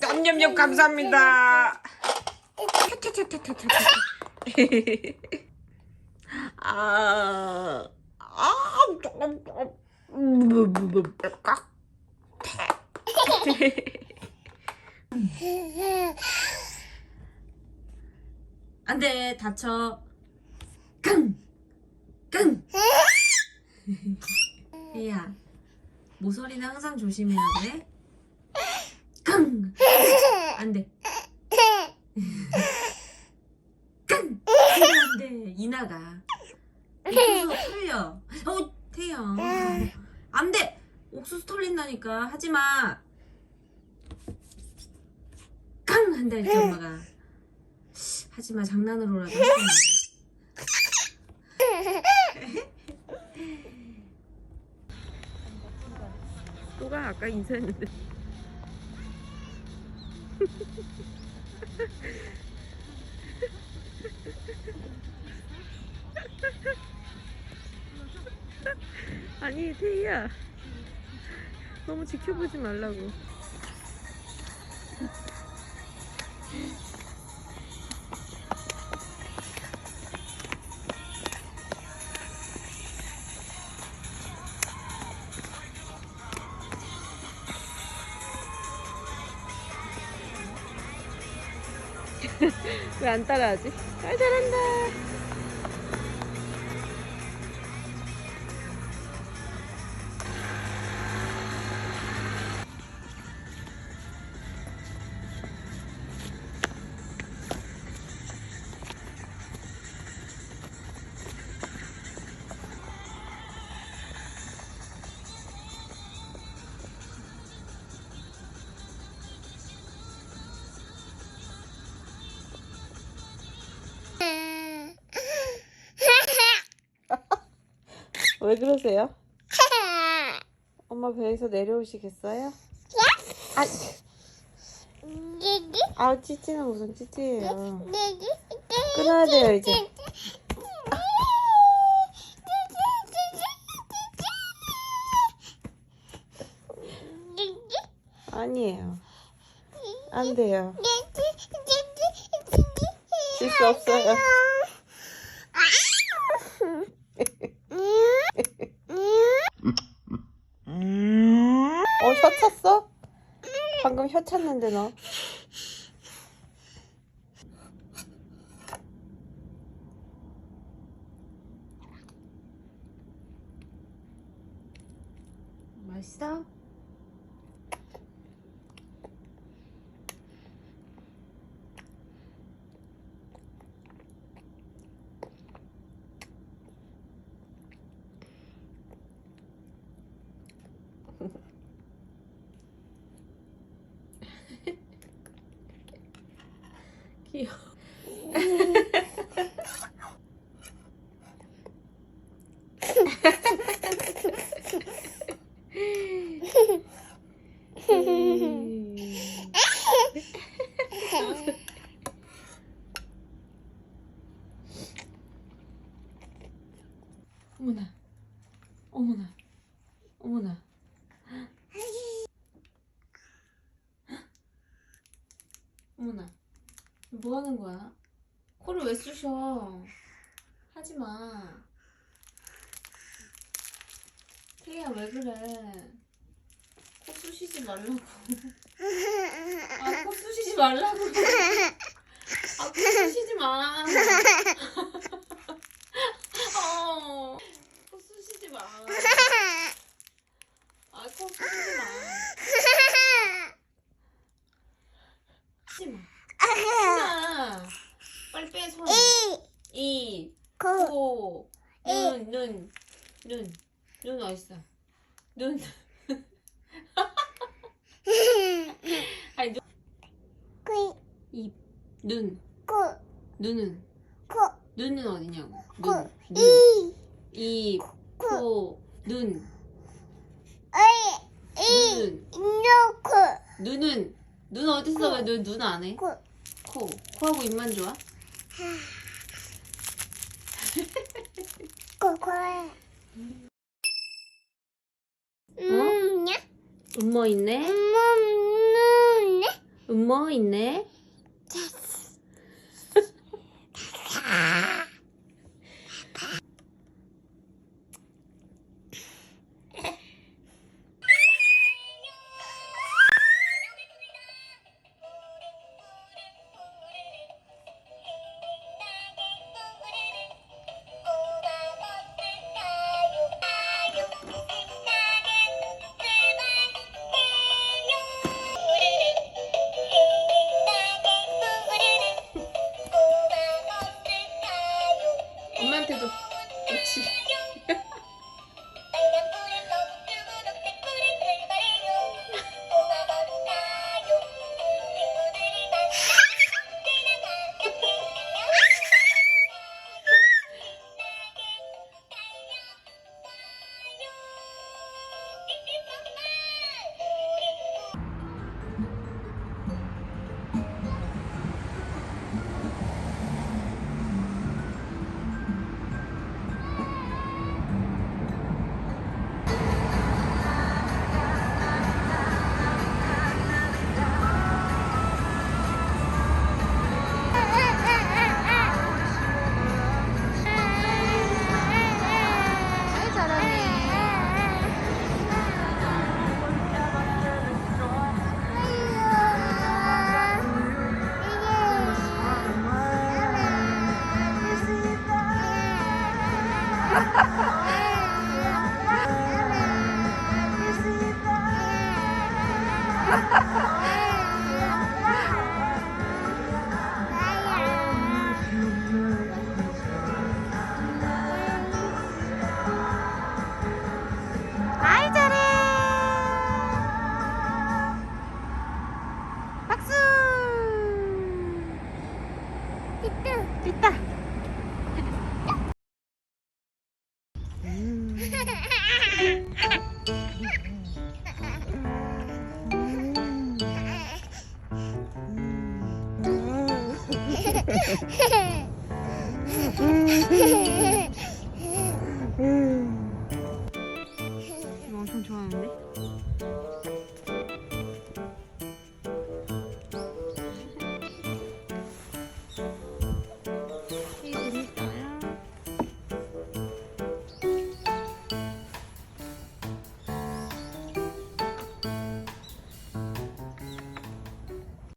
냠냠냠 감사합니다. 안돼 다쳐. 깡! 깡! 혜야 모서리는 항상 조심해야 돼. 깡! 안돼. 깡! 안돼 이나가. 옥수수 털려. 태야 안돼. 옥수수 털린다니까 하지마. 깡! 한다 했지 엄마가. 하지마 장난으로라도 하지마. 또가 아까 인사했는데. 아니 태희야 너무 지켜보지 말라고. 왜 안 따라하지? 아, 잘한다. 왜 그러세요? 엄마 배에서 내려오시겠어요? 아, 찌찌는 무슨 찌찌예요. 끊어야 돼요 이제. 아니에요. 안 돼요. 질 수 없어요. 혀 찼어? 방금 혀 찼는데 너. 맛있어? 귀여워. 어머나, 어머나, 어머나. 어머나, 뭐 하는 거야? 코를 왜 쑤셔? 하지 마. 태희야, 왜 그래? 코 쑤시지 말라고. 아, 코 쑤시지 말라고. 아, 코 쑤시지 마. 코 쑤시지 마. 아, 코 쑤시지 마. 하지 마. 하나. 빨리 빼, 손. 코. 눈 어딨어? 눈. 아니, 입. 눈은? 눈은 어디냐고. 입. 코, 눈. 눈은 눈 어딨어? 왜 눈 안 해? 코. 코하고 입만 좋아? 음모 있네? 음모 있네? 엄마한테도. 그렇지. 아이 잘해. 박수. 있다. 엄청 좋아하는데?